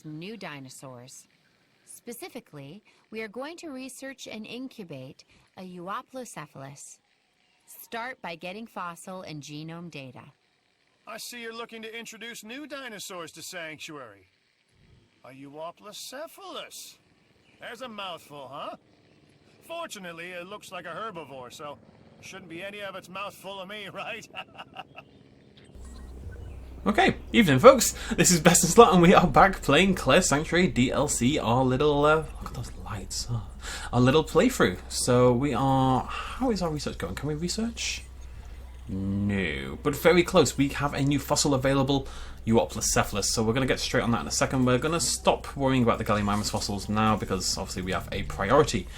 introduce new dinosaurs. Specifically, we are going to research and incubate a Euoplocephalus. Start by getting fossil and genome data. I see you're looking to introduce new dinosaurs to Sanctuary. A Euoplocephalus. There's a mouthful, huh? Fortunately, it looks like a herbivore, so shouldn't be any of its mouth full of me, right? Okay, evening folks, this is BestInSlot and we are back playing Claire Sanctuary DLC, our little, look at those lights, our little playthrough. So we are, how is our research going? Can we research? No, but very close. We have a new fossil available, Euoplocephalus, so we're going to get straight on that in a second. We're going to stop worrying about the Gallimimus fossils now because obviously we have a priority.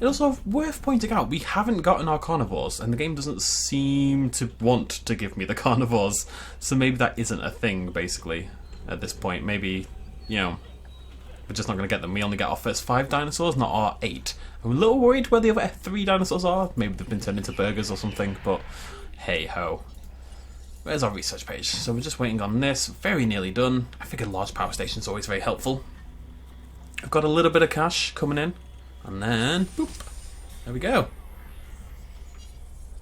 It's also worth pointing out, we haven't gotten our carnivores, and the game doesn't seem to want to give me the carnivores, so maybe that isn't a thing, basically, at this point. Maybe, you know, we're just not going to get them. We only get our first 5 dinosaurs, not our 8. I'm a little worried where the other 3 dinosaurs are. Maybe they've been turned into burgers or something, but hey-ho. Where's our research page? So we're just waiting on this. Very nearly done. I think a large power station is always very helpful. I've got a little bit of cash coming in. And then, boop, there we go.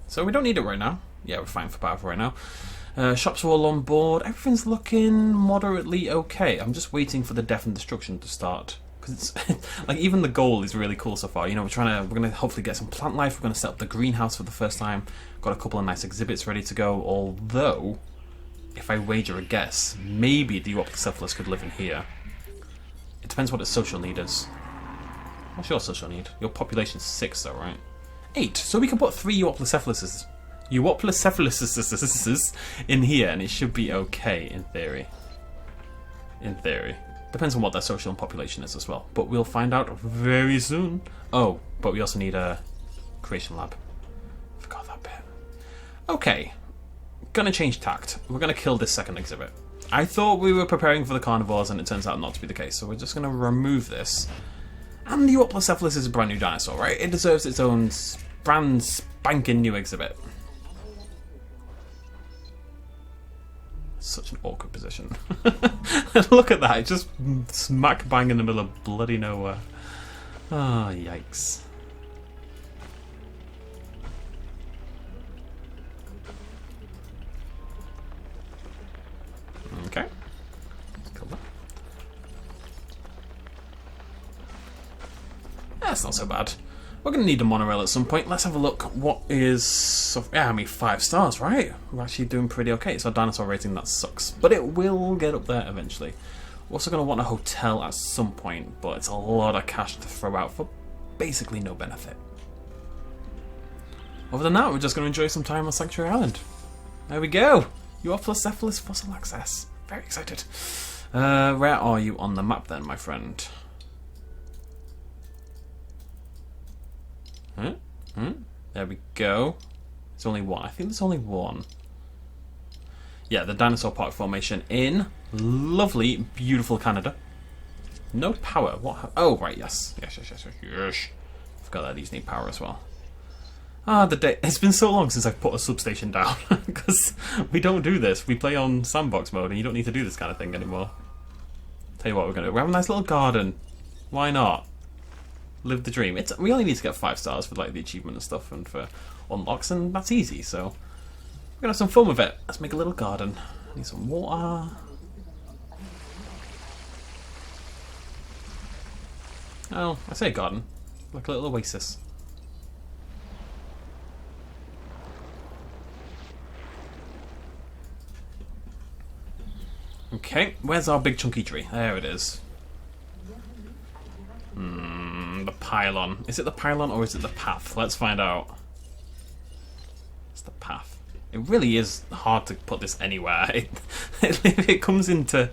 So we don't need it right now. Yeah, we're fine for power for right now. Shops are all on board. Everything's looking moderately okay. I'm just waiting for the death and destruction to start. Because it's like even the goal is really cool so far. You know, we're gonna hopefully get some plant life. We're gonna set up the greenhouse for the first time. Got a couple of nice exhibits ready to go. Although, if I wager a guess, maybe the Euoplocephalus could live in here. It depends what its social need is. What's your social need? Your population's 6 though, right? 8. So we can put 3 Euoplocephuluses in here and it should be okay in theory. In theory. Depends on what their social and population is as well. But we'll find out very soon. Oh, but we also need a creation lab. Forgot that bit. Okay. Gonna change tact. We're gonna kill this second exhibit. I thought we were preparing for the carnivores and it turns out not to be the case. So we're just gonna remove this. And the Euoplocephalus is a brand new dinosaur, right? It deserves its own brand spanking new exhibit. Such an awkward position. Look at that, it's just smack bang in the middle of bloody nowhere. Ah, oh, yikes. Okay. Kill that. That's not so bad. We're going to need a monorail at some point. Let's have a look. What is... Yeah, I mean, 5 stars, right? We're actually doing pretty okay. It's our dinosaur rating, that sucks. But it will get up there eventually. We're also going to want a hotel at some point, but it's a lot of cash to throw out for basically no benefit. Other than that, we're just going to enjoy some time on Sanctuary Island. There we go. Euoplocephalus fossil access. Very excited. Where are you on the map then, my friend? There we go. There's only one. I think there's only one. Yeah, the Dinosaur Park Formation in lovely, beautiful Canada. No power. What? Oh, right, yes. Yes. Forgot that these need power as well. Ah, the day. It's been so long since I've put a substation down. Because we don't do this. We play on sandbox mode and you don't need to do this kind of thing anymore. Tell you what we're going to do. We have a nice little garden. Why not? Live the dream. We only need to get 5 stars for like the achievement and stuff and for unlocks, and that's easy, so we're gonna have some fun with it. Let's make a little garden. Need some water. Oh, I say garden. Like a little oasis. Okay, where's our big chunky tree? There it is. The pylon. Is it the pylon or is it the path? Let's find out. It's the path. It really is hard to put this anywhere. If it comes into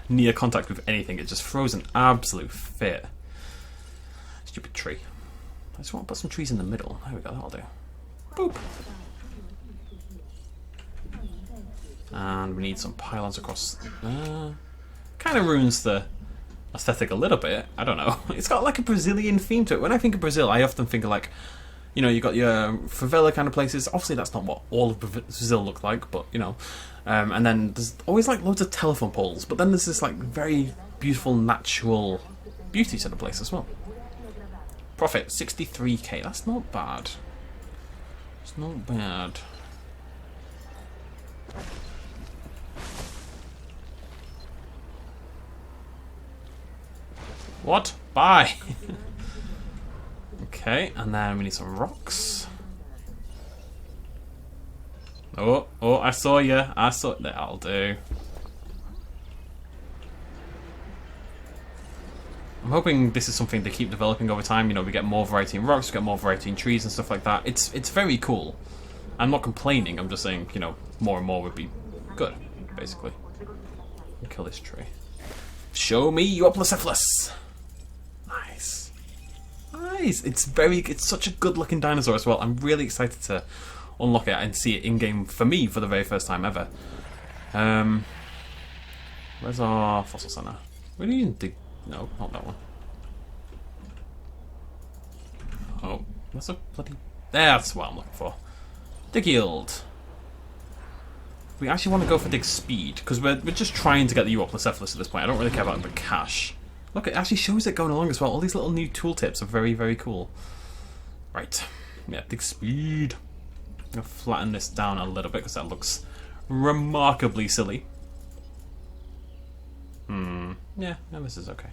near contact with anything, it just throws an absolute fit. Stupid tree. I just want to put some trees in the middle. There we go, that'll do. Boop. And we need some pylons across. Kind of ruins the aesthetic a little bit. I don't know. It's got like a Brazilian theme to it. When I think of Brazil, I often think of like, you know, you got your favela kind of places. Obviously, that's not what all of Brazil look like, but you know. And then there's always like loads of telephone poles. But then there's this like very beautiful natural beauty to the place as well. Profit 63k. That's not bad. It's not bad. What? Bye. Okay, and then we need some rocks. Oh, I saw you. I saw. That'll do. I'm hoping this is something they keep developing over time. You know, we get more variety in rocks, we get more variety in trees and stuff like that. It's very cool. I'm not complaining. I'm just saying, you know, more and more would be good, basically. Kill this tree. Show me Euoplocephalus. Nice. Nice. It's such a good looking dinosaur as well. I'm really excited to unlock it and see it in game for me for the very first time ever. Where's our fossil center? We didn't even dig. No, not that one. Oh, that's a bloody. That's what I'm looking for. Dig yield. We actually want to go for dig speed because we're just trying to get the Euoplocephalus at this point. I don't really care about the cash. Look, it actually shows it going along as well. All these little new tooltips are very, very cool. Right. Yeah, dig speed. I'm going to flatten this down a little bit because that looks remarkably silly. Yeah, this is okay.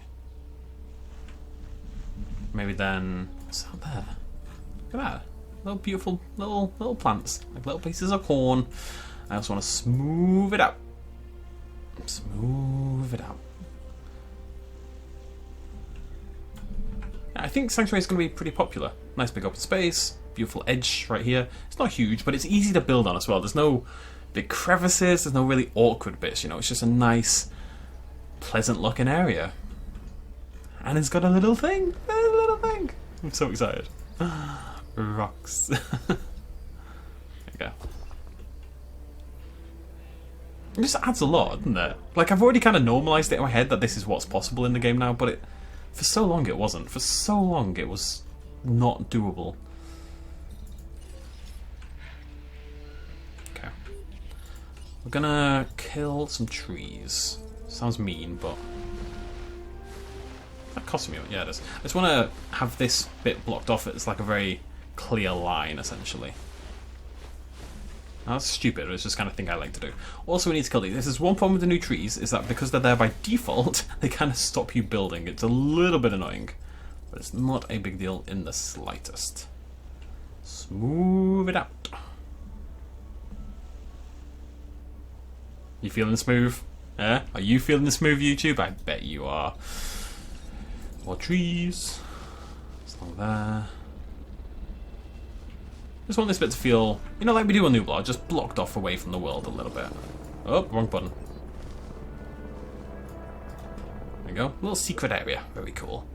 Maybe then... What's out there? Look at that. Little beautiful little plants. Like little pieces of corn. I also want to smooth it out. Smooth it out. I think Sanctuary is going to be pretty popular. Nice big open space. Beautiful edge right here. It's not huge, but it's easy to build on as well. There's no big crevices. There's no really awkward bits, you know. It's just a nice, pleasant looking area. And it's got a little thing. A little thing. I'm so excited. Rocks. There you go. It just adds a lot, doesn't it? Like, I've already kind of normalised it in my head that this is what's possible in the game now, but for so long it wasn't. For so long it was not doable. Okay. We're gonna kill some trees. Sounds mean, but... That cost me, yeah it is. I just want to have this bit blocked off. It's like a very clear line, essentially. Now, that's stupid, but it's just the kind of thing I like to do. Also, we need to kill these. This is one problem with the new trees, is that because they're there by default, they kind of stop you building. It's a little bit annoying, but it's not a big deal in the slightest. Smooth it out. You feeling smooth? Yeah? Are you feeling the smooth, YouTube? I bet you are. More trees. It's not there. Just want this bit to feel, you know, like we do on Nublar, just blocked off away from the world a little bit. Oh, wrong button. There we go. Little secret area. Very cool.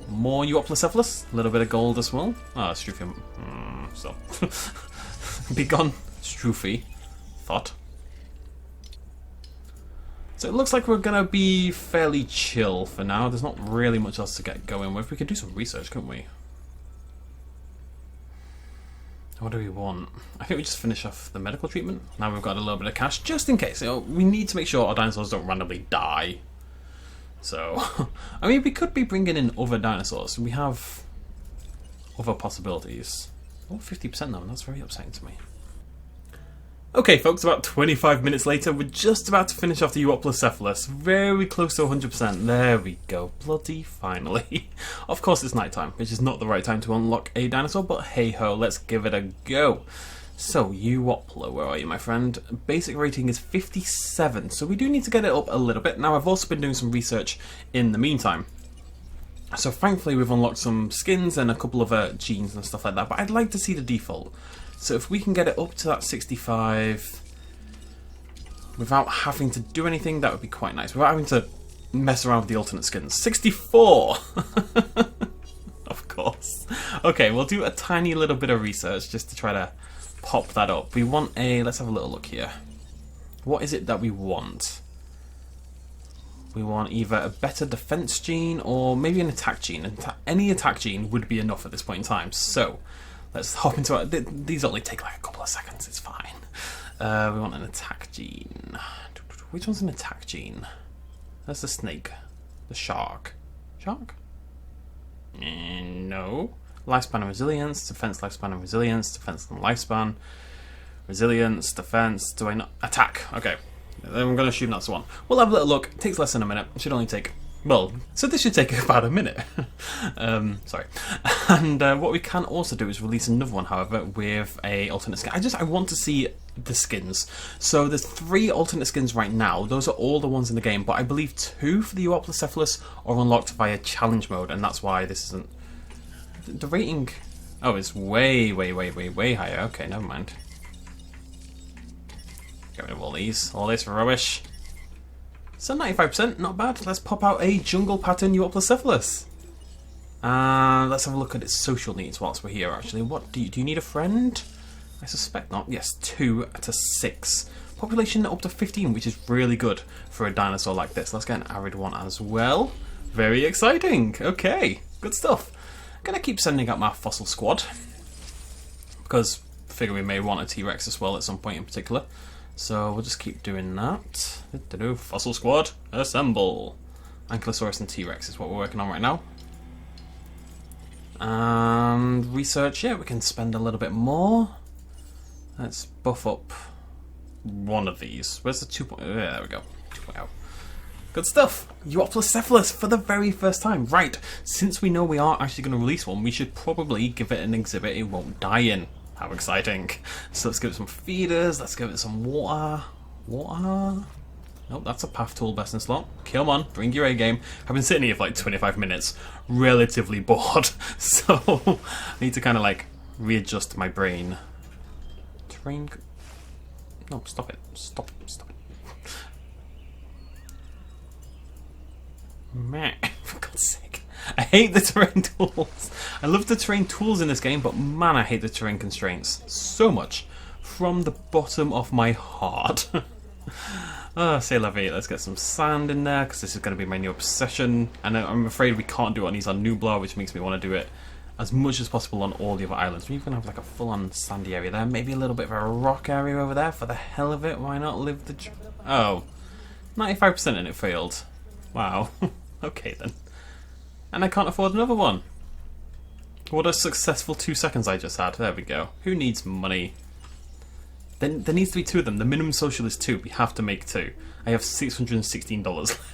More Euoplocephalus. A little bit of gold as well. Ah, Stroophy. So. Be gone, Stroophy. Thought. So it looks like we're going to be fairly chill for now. There's not really much else to get going with. We could do some research, couldn't we? What do we want? I think we just finish off the medical treatment. Now we've got a little bit of cash, just in case. You know, we need to make sure our dinosaurs don't randomly die. So, I mean, we could be bringing in other dinosaurs. We have other possibilities. Oh, 50% though, that's very upsetting to me. Okay, folks, about 25 minutes later, we're just about to finish off the Euoplocephalus. Very close to 100%. There we go. Bloody finally. Of course, it's nighttime, which is not the right time to unlock a dinosaur, but hey-ho, let's give it a go. So, Euoplo, where are you, my friend? Basic rating is 57, so we do need to get it up a little bit. Now, I've also been doing some research in the meantime. So, thankfully, we've unlocked some skins and a couple of genes and stuff like that, but I'd like to see the default. So if we can get it up to that 65 without having to do anything, that would be quite nice. Without having to mess around with the alternate skins. 64! Of course. Okay, we'll do a tiny little bit of research just to try to pop that up. We want a... Let's have a little look here. What is it that we want? We want either a better defense gene or maybe an attack gene. Any attack gene would be enough at this point in time. So... Let's hop into it. These only take like a couple of seconds, it's fine. We want an attack gene. Which one's an attack gene? That's the snake. The shark. Shark? No. Lifespan and resilience. Defense, lifespan and resilience. Defense and lifespan. Resilience, defense. Do I not? Attack. Okay. Then I'm going to assume that's the one. We'll have a little look. It takes less than a minute. It should only take... Well, so this should take about a minute. Sorry. And what we can also do is release another one, however, with a alternate skin. I want to see the skins. So there's 3 alternate skins right now. Those are all the ones in the game, but I believe 2 for the Euoplocephalus are unlocked via challenge mode, and that's why this isn't... The rating... Oh, it's way higher. Okay, never mind. Get rid of all these. All this rubbish. So 95%, not bad. Let's pop out a jungle pattern Euoplocephalus. Let's have a look at its social needs whilst we're here, actually. What do you need a friend? I suspect not. Yes, 2 to 6. Population up to 15, which is really good for a dinosaur like this. Let's get an arid one as well. Very exciting. Okay, good stuff. I'm going to keep sending out my fossil squad, because I figure we may want a T-Rex as well at some point in particular. So we'll just keep doing that. Fossil squad, assemble. Ankylosaurus and T-Rex is what we're working on right now. And research, yeah, we can spend a little bit more. Let's buff up one of these. Where's the 2.0? Yeah, there we go. 2.0. Good stuff. Euoplocephalus for the very first time. Right, since we know we are actually going to release one, we should probably give it an exhibit it won't die in. How exciting. So let's give it some feeders, let's give it some water. Water? Nope, that's a path tool, BestInSlot. Come on, bring your A game. I've been sitting here for like 25 minutes, relatively bored, so I need to kind of like readjust my brain. Terrain... No, stop it. Stop it. Meh, for God's sake. I hate the terrain tools. I love the terrain tools in this game, but man, I hate the terrain constraints so much. From the bottom of my heart. C'est la vie. Let's get some sand in there, because this is going to be my new obsession. And I'm afraid we can't do it on Isla Nublar, which makes me want to do it as much as possible on all the other islands. We're going to have like a full-on sandy area there. Maybe a little bit of a rock area over there for the hell of it. Why not live the... Oh. 95% and it failed. Wow. Okay then. And I can't afford another one. What a successful 2 seconds I just had. There we go. Who needs money? Then there needs to be 2 of them. The minimum social is 2. We have to make 2. I have $616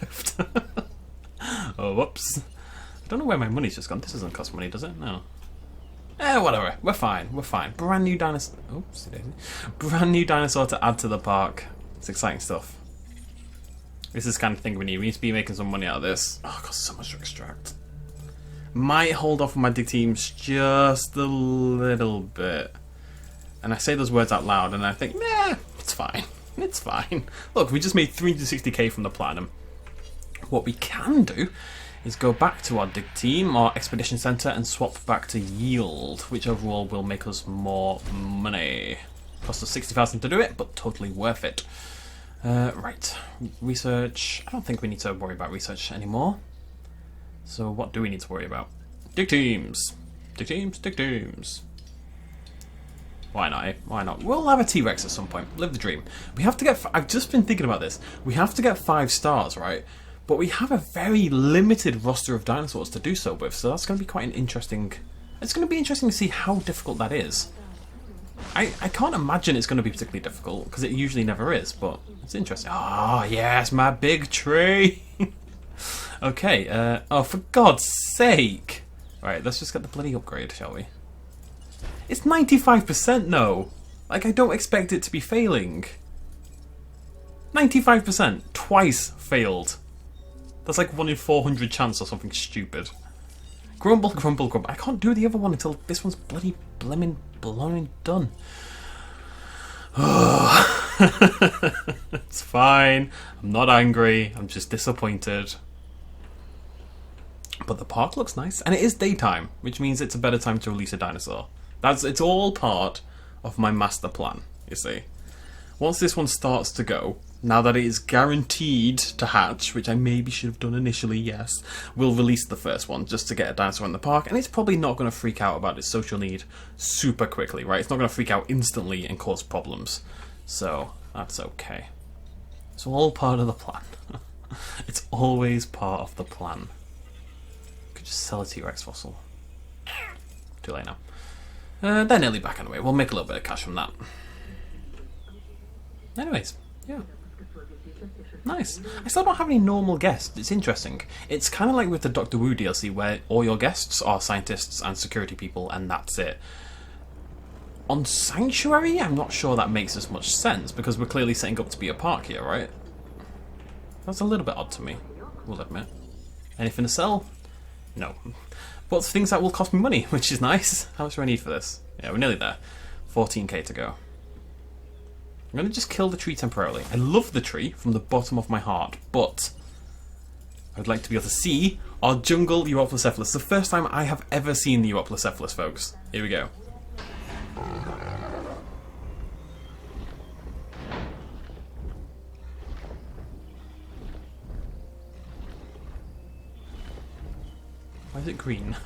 left. Oh, whoops. I don't know where my money's just gone. This doesn't cost money, does it? No. Whatever. We're fine. We're fine. Brand new dinosaur. Oops. Brand new dinosaur to add to the park. It's exciting stuff. This is the kind of thing we need. We need to be making some money out of this. Oh, got so much to extract. Might hold off on my dig teams just a little bit. And I say those words out loud and I think, nah, it's fine. It's fine. Look, we just made 360k from the platinum. What we can do is go back to our dig team, our expedition center, and swap back to yield, which overall will make us more money. Cost us 60,000 to do it, but totally worth it. Right, research. I don't think we need to worry about research anymore. So what do we need to worry about? Dig teams. Dig teams, dig teams. Why not, eh? Why not? We'll have a T-Rex at some point. Live the dream. We have to get... I've just been thinking about this. We have to get 5 stars, right? But we have a very limited roster of dinosaurs to do so with, so that's going to be quite an interesting... It's going to be interesting to see how difficult that is. I can't imagine it's going to be particularly difficult, because it usually never is, but it's interesting. Oh, yes, my big tree! Okay, oh, for God's sake! Right, let's just get the bloody upgrade, shall we? It's 95% no! Like, I don't expect it to be failing. 95%. Twice failed. That's like 1 in 400 chance or something stupid. Grumble, grumble, grumble. I can't do the other one until this one's bloody blimmin' blown done. It's fine. I'm not angry. I'm just disappointed. But the park looks nice. And it is daytime, which means it's a better time to release a dinosaur. It's all part of my master plan, you see. Once this one starts to go, now that it is guaranteed to hatch, which I maybe should have done initially, yes, we'll release the first one just to get a dinosaur in the park, and it's probably not going to freak out about its social need super quickly, right? It's not going to freak out instantly and cause problems. So, that's okay. It's all part of the plan. It's always part of the plan. Could just sell a T-Rex fossil. Too late now. They're nearly back anyway. We'll make a little bit of cash from that. Anyways, yeah. Nice. I still don't have any normal guests. It's interesting. It's kind of like with the Doctor Who DLC where all your guests are scientists and security people and that's it. On Sanctuary, I'm not sure that makes as much sense because we're clearly setting up to be a park here, right? That's a little bit odd to me, we'll admit. Anything to sell? No. But things that will cost me money, which is nice. How much do I need for this? Yeah, we're nearly there. 14k to go. I'm going to just kill the tree temporarily. I love the tree from the bottom of my heart, but I would like to be able to see our jungle Euoplocephalus. The first time I have ever seen the Euoplocephalus, folks. Here we go. Why is it green?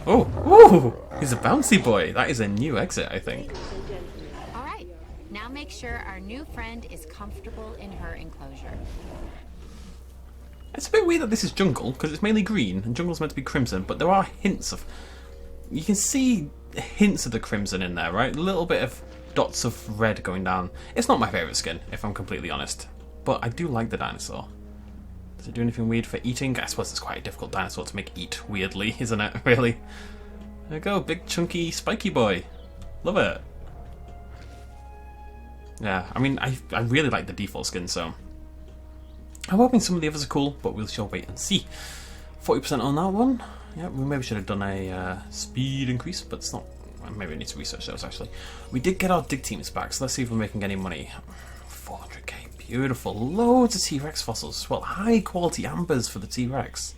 Oh, he's a bouncy boy. That is a new exit, I think. All right, now make sure our new friend is comfortable in her enclosure. It's a bit weird that this is jungle, because it's mainly green, and jungle's meant to be crimson, but there are hints of... You can see hints of the crimson in there, right? A little bit of dots of red going down. It's not my favourite skin, if I'm completely honest. But I do like the dinosaur. Does it do anything weird for eating? I suppose it's quite a difficult dinosaur to make eat weirdly, isn't it? Really? There we go, big chunky spiky boy. Love it. Yeah, I mean, I really like the default skin, so... I'm hoping some of the others are cool, but we'll shall wait and see. 40% on that one. Yeah, we maybe should have done a speed increase, but it's not... Maybe we need to research those, actually. We did get our dig teams back, so let's see if we're making any money. 400k, beautiful. Loads of T-Rex fossils. Well, high quality ambers for the T-Rex.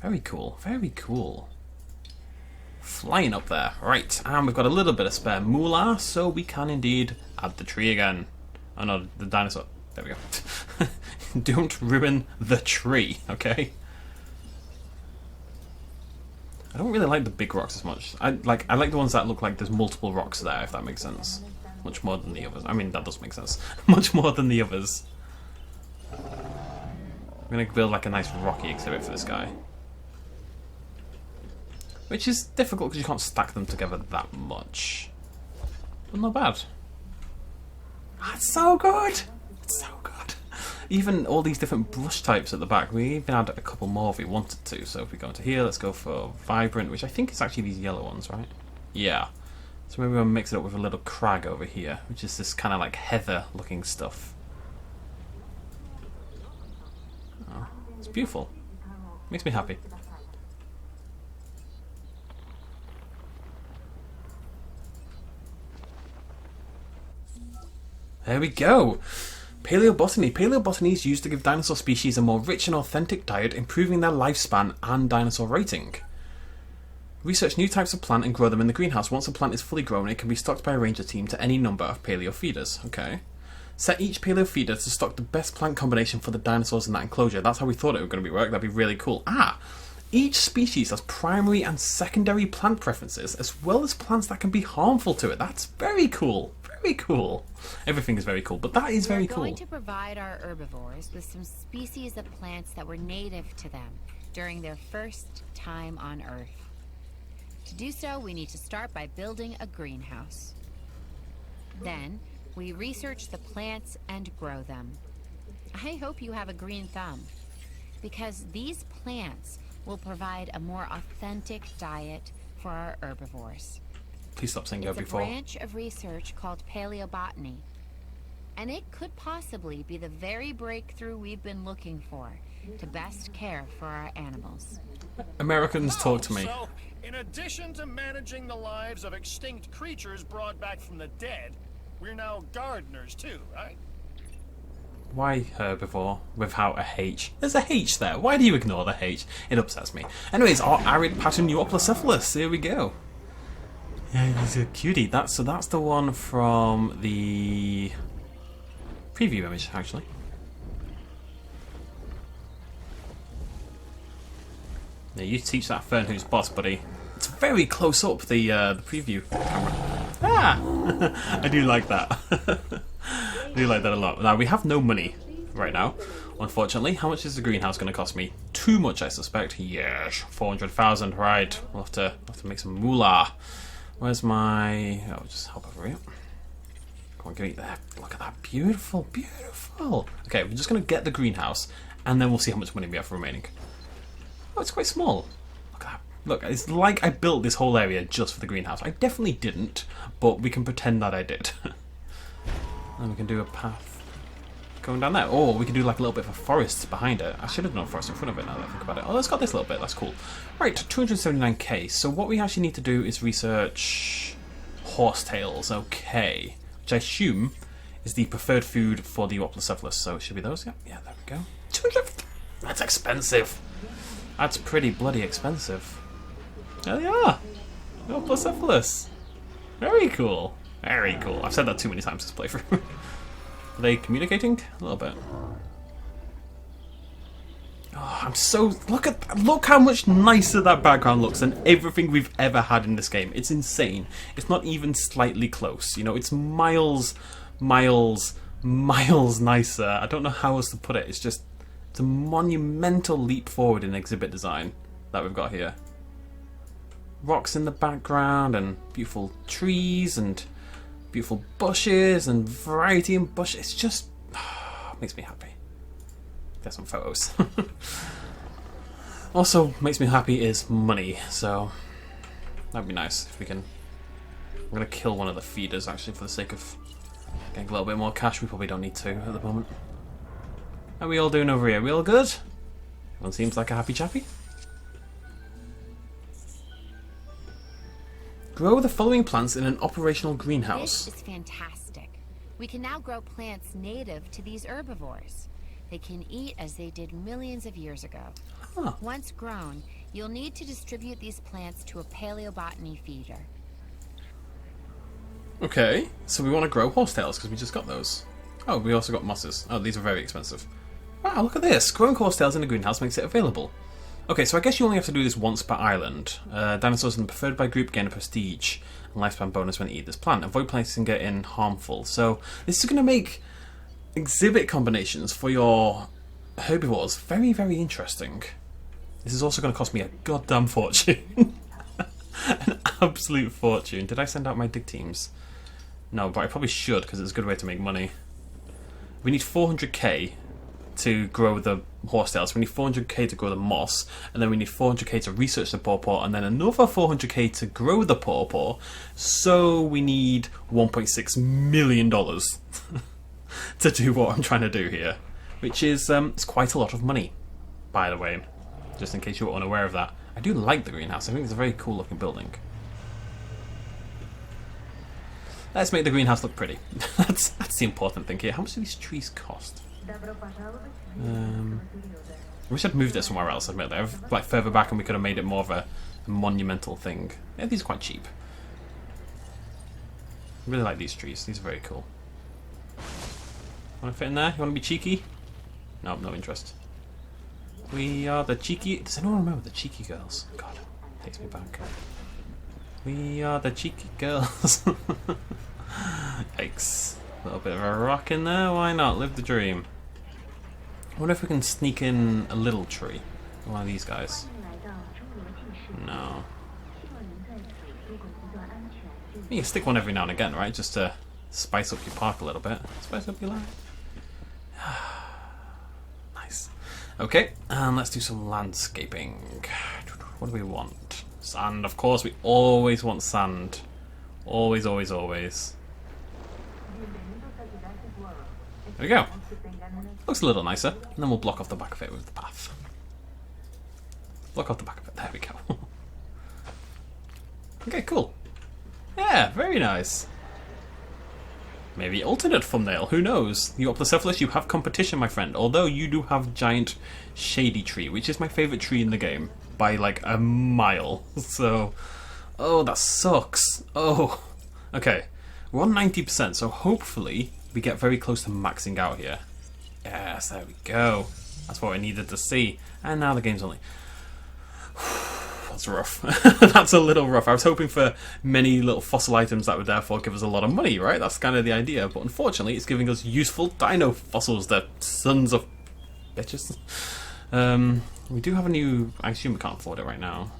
Very cool, very cool. Flying up there. Right, and we've got a little bit of spare moolah, so we can indeed add the tree again. Oh no, the dinosaur. There we go. Don't ruin the tree, okay? I don't really like the big rocks as much. I like the ones that look like there's multiple rocks there, if that makes sense. Much more than the others. I mean, that does make sense. Much more than the others. I'm going to build like a nice rocky exhibit for this guy. Which is difficult because you can't stack them together that much. But not bad. That's so good! It's so good. Even all these different brush types at the back, we even add a couple more if we wanted to. So if we go into here, let's go for vibrant, which I think is actually these yellow ones, right? Yeah. So maybe we'll mix it up with a little crag over here, which is this kind of like heather looking stuff. Oh, it's beautiful. Makes me happy. There we go. Paleobotany. Paleobotany is used to give dinosaur species a more rich and authentic diet, improving their lifespan and dinosaur rating. Research new types of plant and grow them in the greenhouse. Once a plant is fully grown, it can be stocked by a ranger team to any number of paleo feeders. Okay. Set each paleo feeder to stock the best plant combination for the dinosaurs in that enclosure. That's how we thought it was going to be work. That'd be really cool. Each species has primary and secondary plant preferences, as well as plants that can be harmful to it. That's very cool. Very cool. Everything is very cool, but that is very cool. We're going to provide our herbivores with some species of plants that were native to them during their first time on Earth. To do so, we need to start by building a greenhouse. Then, we research the plants and grow them. I hope you have a green thumb, because these plants will provide a more authentic diet for our herbivores. Please stop saying go before. It's a branch of research called Paleobotany, and it could possibly be the very breakthrough we've been looking for to best care for our animals. Americans talk to me. So, in addition to managing the lives of extinct creatures brought back from the dead, we're now gardeners too, right? Why herbivore without a H? There's a H there. Why do you ignore the H? It upsets me. Anyways, our arid pattern Euoplocephalus. Here we go. Yeah, he's a cutie. That's the one from the preview image, actually. Yeah, you teach that fern who's boss, buddy. It's very close up, the preview camera. Ah! I do like that. I do like that a lot. Now, we have no money right now, unfortunately. How much is the greenhouse going to cost me? Too much, I suspect. Yes, 400,000, right. We'll have to make some moolah. Where's my... Oh, just hop over here. Come on, give me that. Look at that. Beautiful, beautiful. Okay, we're just going to get the greenhouse, and then we'll see how much money we have remaining. Oh, it's quite small. Look at that. Look, it's like I built this whole area just for the greenhouse. I definitely didn't, but we can pretend that I did. And we can do a path going down there. Or we can do like a little bit of a forest behind it. I should have done a forest in front of it now that I think about it. Oh, it's got this little bit. That's cool. Right, 279k. So what we actually need to do is research horsetails. Okay. Which I assume is the preferred food for the Euoplocephalus. So it should be those. Yeah, there we go. 200. That's expensive. That's pretty bloody expensive. There they are. Euoplocephalus. Very cool. Very cool. I've said that too many times this playthrough. Are they communicating? A little bit. Oh, I'm so... Look how much nicer that background looks than everything we've ever had in this game. It's insane. It's not even slightly close. You know, it's miles, miles, miles nicer. I don't know how else to put it. It's just... It's a monumental leap forward in exhibit design that we've got here. Rocks in the background and beautiful trees and beautiful bushes and variety in bushes. It's just makes me happy. Get some photos. Also makes me happy is money, so that'd be nice if we can. I'm gonna kill one of the feeders actually for the sake of getting a little bit more cash. We probably don't need to at the moment. How are we all doing over here? We all good? Everyone seems like a happy chappy. Grow the following plants in an operational greenhouse. This is fantastic. We can now grow plants native to these herbivores. They can eat as they did millions of years ago. Huh. Once grown, you'll need to distribute these plants to a paleobotany feeder. Okay, so we want to grow horsetails because we just got those. Oh, we also got mosses. Oh, these are very expensive. Wow, look at this. Growing horsetails in a greenhouse makes it available. Okay, so I guess you only have to do this once per island. Dinosaurs in the preferred by group gain a prestige and lifespan bonus when they eat this plant. Avoid placing it in harmful. So this is going to make exhibit combinations for your herbivores very, very interesting. This is also going to cost me a goddamn fortune. An absolute fortune. Did I send out my dig teams? No, but I probably should because it's a good way to make money. We need 400k to grow the horsetails. We need 400k to grow the moss, and then we need 400k to research the pawpaw, and then another 400k to grow the pawpaw. So we need $1.6 million to do what I'm trying to do here, which is it's quite a lot of money, by the way, just in case you were unaware of that. I do like the greenhouse. I think it's a very cool looking building. Let's make the greenhouse look pretty. that's the important thing here. How much do these trees cost? I wish I'd moved it somewhere else, admittedly. Like further back, and we could have made it more of a monumental thing. Yeah, these are quite cheap. I really like these trees. These are very cool. Want to fit in there? You want to be cheeky? No, no interest. We are the cheeky... Does anyone remember the cheeky girls? God, it takes me back. We are the cheeky girls. Yikes. A little bit of a rock in there. Why not? Live the dream. I wonder if we can sneak in a little tree. One of these guys. No. You can stick one every now and again, right? Just to spice up your park a little bit. Spice up your life. Nice. Okay, and let's do some landscaping. What do we want? Sand, of course. We always want sand. Always, always, always. There we go. Looks a little nicer. And then we'll block off the back of it with the path. Block off the back of it. There we go. Okay, cool. Yeah, very nice. Maybe alternate thumbnail, who knows? Euoplocephalus, you have competition, my friend. Although you do have giant shady tree, which is my favourite tree in the game. By like a mile. So, oh, that sucks. Oh, okay. We're on 90%, so hopefully we get very close to maxing out here. Yes, there we go. That's what I needed to see. And now the game's only... that's rough. That's a little rough. I was hoping for many little fossil items that would therefore give us a lot of money, right? That's kind of the idea. But unfortunately, it's giving us useful dino fossils. They're sons of bitches. We do have a new... I assume we can't afford it right now.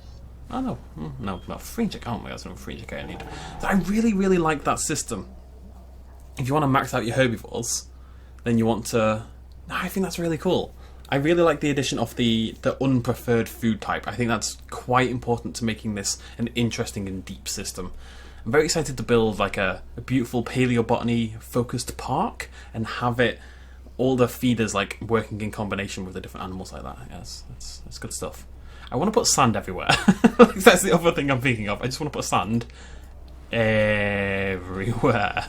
Oh, no. No, free chick. Oh my god, that's no free chick I need. I really, really like that system. If you want to max out your herbivores, then you want to... I think that's really cool. I really like the addition of the unpreferred food type. I think that's quite important to making this an interesting and deep system. I'm very excited to build like a beautiful paleobotany focused park and have it all the feeders like working in combination with the different animals like that. Yes, that's good stuff. I want to put sand everywhere. That's the other thing I'm thinking of. I just want to put sand everywhere.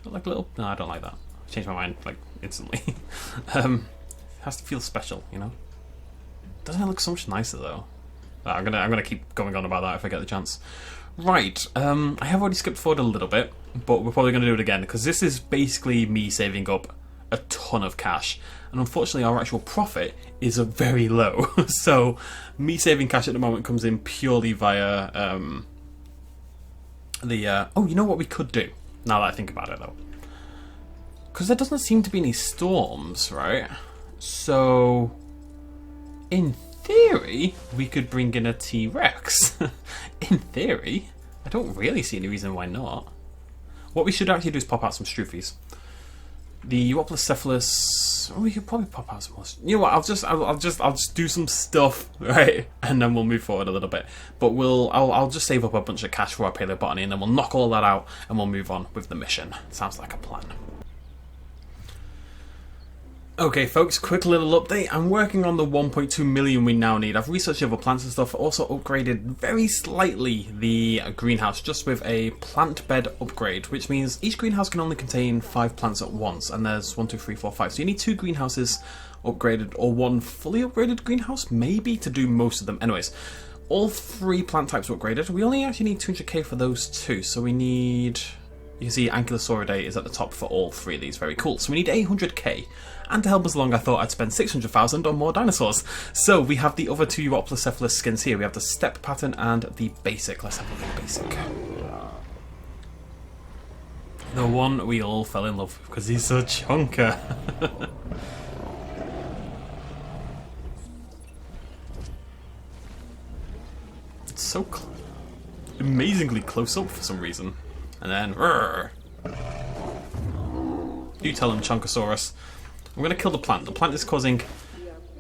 Like a little... No, I don't like that. I changed my mind like instantly. It has to feel special, you know. Doesn't it look so much nicer though? I'm gonna keep going on about that if I get the chance. Right. I have already skipped forward a little bit, but we're probably gonna do it again because this is basically me saving up a ton of cash, and unfortunately our actual profit is very low. So me saving cash at the moment comes in purely via oh, you know what we could do now that I think about it though, because there doesn't seem to be any storms, right? So in theory we could bring in a T-Rex. In theory, I don't really see any reason why not. What we should actually do is pop out some struthies. The Euoplocephalus. We could probably pop out some more. You know what? I'll just do some stuff, right, and then we'll move forward a little bit. But I'll just save up a bunch of cash for our paleobotany, and then we'll knock all that out, and we'll move on with the mission. Sounds like a plan. Okay folks, quick little update. I'm working on the 1.2 million we now need. I've researched other plants and stuff, also upgraded very slightly the greenhouse just with a plant bed upgrade, which means each greenhouse can only contain 5 plants at once, and there's 1, 2, 3, 4, 5. So you need 2 greenhouses upgraded or 1 fully upgraded greenhouse, maybe, to do most of them. Anyways, all 3 plant types are upgraded. We only actually need 200k for those 2, so we need... You can see Ankylosauridae is at the top for all 3 of these. Very cool. So we need 800k. And to help us along, I thought I'd spend 600,000 on more dinosaurs. So we have the other 2 Euoplocephalus skins here. We have the step pattern and the basic. Let's have a look at basic. The one we all fell in love with because he's so chunker. It's so amazingly close up for some reason. And then, you tell him, Chunkosaurus. I'm going to kill the plant. The plant is causing...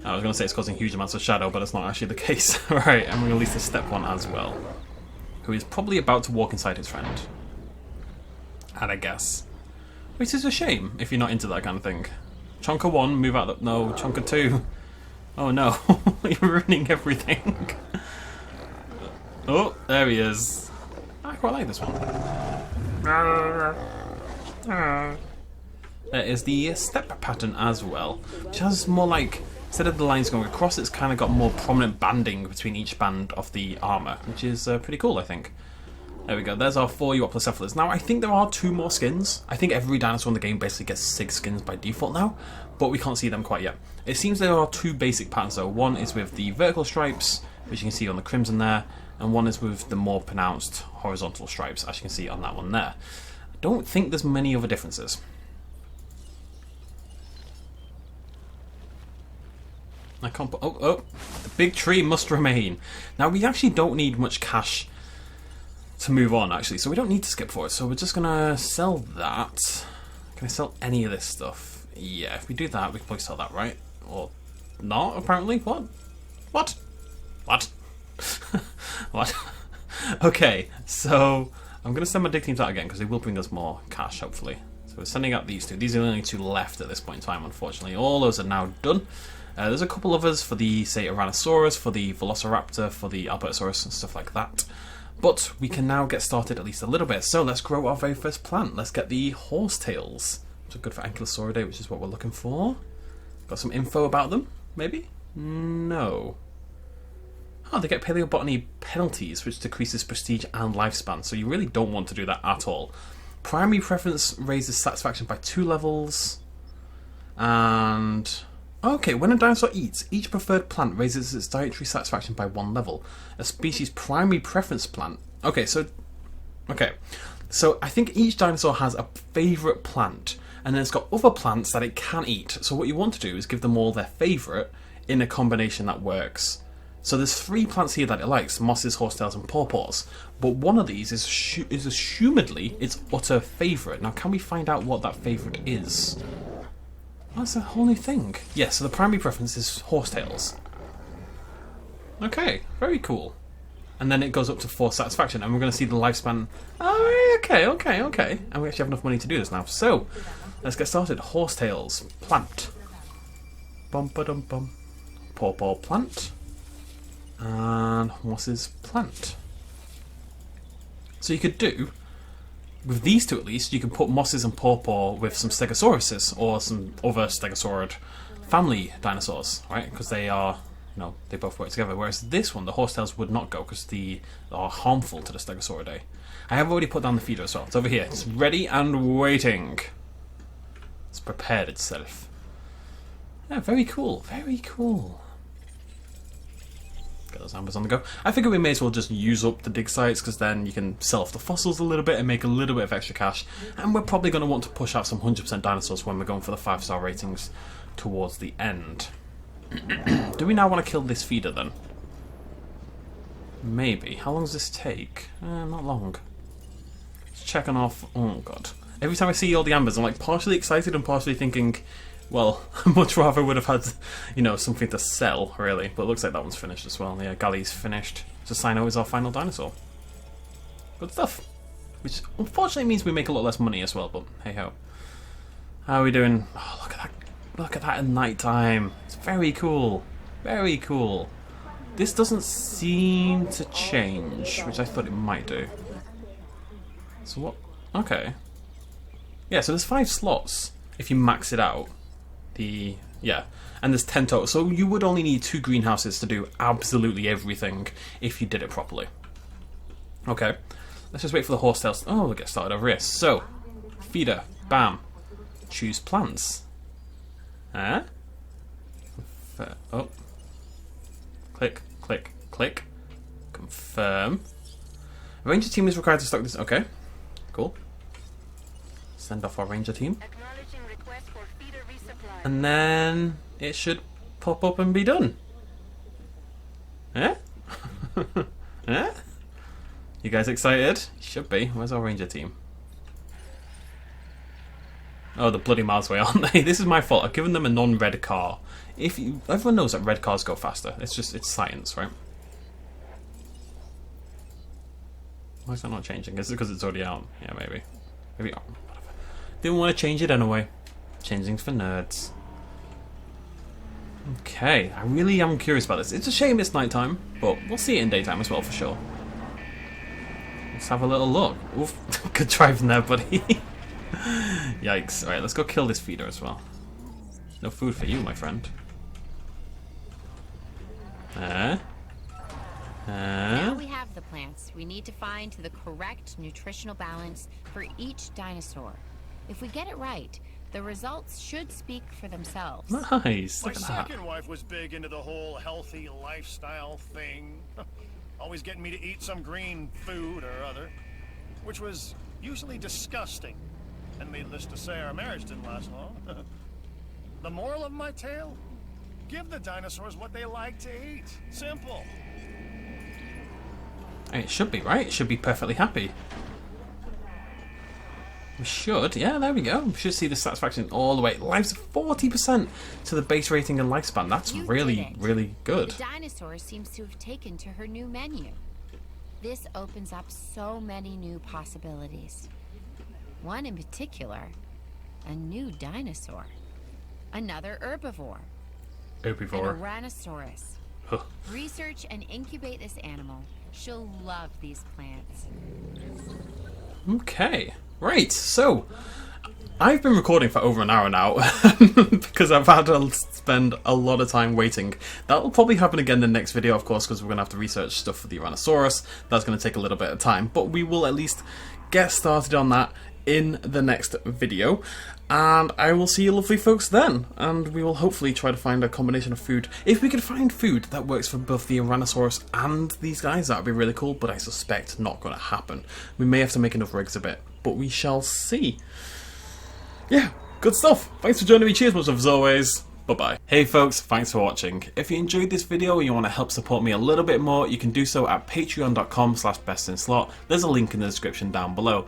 I was going to say it's causing huge amounts of shadow, but it's not actually the case. Alright, and we're going to release the step one as well. Who is probably about to walk inside his friend. And I guess. Which is a shame, if you're not into that kind of thing. Chunker 1, move out the... No, Chunker 2. Oh no, you're ruining everything. Oh, there he is. I quite like this one. There is the step pattern as well, which has more like, instead of the lines going across, it's kind of got more prominent banding between each band of the armour, which is pretty cool, I think. There we go, there's our 4 Euoplocephalus. Now, I think there are 2 more skins. I think every dinosaur in the game basically gets 6 skins by default now, but we can't see them quite yet. It seems there are 2 basic patterns though. One is with the vertical stripes, which you can see on the crimson there, and one is with the more pronounced horizontal stripes, as you can see on that one there. I don't think there's many other differences. I can't put... Oh, the big tree must remain. Now, we actually don't need much cash to move on, actually, so we don't need to skip forward. So we're just going to sell that. Can I sell any of this stuff? Yeah, if we do that, we can probably sell that, right? Or not, apparently? What? What? What? What? Okay, so I'm going to send my dig teams out again because they will bring us more cash, hopefully. So we're sending out these 2. These are the only 2 left at this point in time, unfortunately. All those are now done. There's a couple others for the, say, Tyrannosaurus, for the Velociraptor, for the Albertosaurus, and stuff like that. But we can now get started at least a little bit. So let's grow our very first plant. Let's get the horsetails, which are good for Ankylosauridae, which is what we're looking for. Got some info about them, maybe? No. Oh, they get paleobotany penalties, which decreases prestige and lifespan, so you really don't want to do that at all. Primary preference raises satisfaction by 2 levels, and Okay, when a dinosaur eats, each preferred plant raises its dietary satisfaction by 1 level. A species' primary preference plant. Okay, so I think each dinosaur has a favourite plant, and then it's got other plants that it can eat. So what you want to do is give them all their favourite in a combination that works. So there's 3 plants here that it likes: mosses, horsetails, and pawpaws. But one of these is assumedly its utter favourite. Now, can we find out what that favourite is? Oh, that's a whole new thing. Yeah, so the primary preference is horsetails. Okay, very cool. And then it goes up to 4 satisfaction, and we're going to see the lifespan. Oh, okay. And we actually have enough money to do this now. So, let's get started. Horsetails, plant. Bum-ba-dum-bum. Pawpaw plant. And mosses plant. So you could do, with these 2 at least, you can put mosses and pawpaw with some stegosauruses or some other stegosaurid family dinosaurs, right? Because they are, they both work together. Whereas this one, the horsetails, would not go because they are harmful to the stegosauridae. I have already put down the feeder as well. It's over here. It's ready and waiting. It's prepared itself. Yeah, very cool. Very cool. Get those ambers on the go. I figure we may as well just use up the dig sites, because then you can sell off the fossils a little bit and make a little bit of extra cash. And we're probably going to want to push out some 100% dinosaurs when we're going for the 5-star ratings towards the end. Do we now want to kill this feeder then? Maybe. How long does this take? Not long. Just checking off. Oh god. Every time I see all the ambers, I'm like partially excited and partially thinking, well, I much rather would have had, something to sell, really. But it looks like that one's finished as well. Yeah, Galley's finished. So Sino is our final dinosaur. Good stuff. Which unfortunately means we make a lot less money as well, but hey ho. How are we doing? Oh, look at that. Look at that at night time. It's very cool. Very cool. This doesn't seem to change, which I thought it might do. So what? Okay. Yeah, so there's 5 slots if you max it out. Yeah, and there's 10 total. So you would only need 2 greenhouses to do absolutely everything if you did it properly. Okay, let's just wait for the horsetails. Oh, we'll get started over here. So, feeder, bam. Choose plants. Huh? Oh. Click, click, click. Confirm. Ranger team is required to stock this. Okay, cool. Send off our ranger team. And then it should pop up and be done. Eh? Eh? You guys excited? Should be. Where's our ranger team? Oh, they're bloody miles away, aren't they? This is my fault. I've given them a non-red car. Everyone knows that red cars go faster. It's science, right? Why is that not changing? Is it because it's already out? Yeah, maybe. Maybe. Oh, whatever. Didn't want to change it anyway. Changing's for nerds. Okay, I really am curious about this. It's a shame it's nighttime, but we'll see it in daytime as well for sure. Let's have a little look. Oof, good driving there, buddy. Yikes. Alright, let's go kill this feeder as well. No food for you, my friend. Now we have the plants. We need to find the correct nutritional balance for each dinosaur. If we get it right, the results should speak for themselves. Nice. My Look at that. second wife was big into the whole healthy lifestyle thing. Always getting me to eat some green food or other, which was usually disgusting. And needless to say, our marriage didn't last long. The moral of my tale? Give the dinosaurs what they like to eat. Simple. It should be, right? It should be perfectly happy. We should. Yeah, there we go. We should see the satisfaction all the way. Lives 40% to the base rating and lifespan. That's really, really good. The dinosaur seems to have taken to her new menu. This opens up so many new possibilities. One in particular, a new dinosaur. Another herbivore. Herbivore. An Ouranosaurus. Huh. Research and incubate this animal. She'll love these plants. Okay. Right, so I've been recording for over an hour now because I've had to spend a lot of time waiting. That will probably happen again in the next video, of course, because we're going to have to research stuff for the Ouranosaurus. That's going to take a little bit of time, but we will at least get started on that in the next video. And I will see you lovely folks then, and we will hopefully try to find a combination of food. If we could find food that works for both the Tyrannosaurus and these guys, that would be really cool, but I suspect not going to happen. We may have to make enough rigs a bit, but we shall see. Yeah, good stuff. Thanks for joining me. Cheers much as always. Bye-bye. Hey folks, thanks for watching. If you enjoyed this video and you want to help support me a little bit more, you can do so at patreon.com/bestinslot. There's a link in the description down below.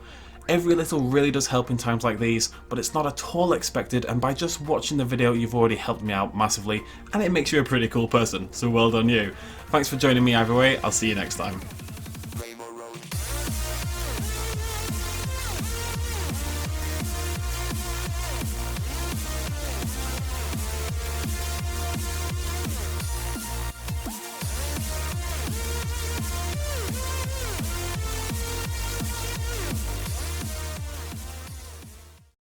Every little really does help in times like these, but it's not at all expected, and by just watching the video you've already helped me out massively, and it makes you a pretty cool person, so well done you. Thanks for joining me either way, I'll see you next time.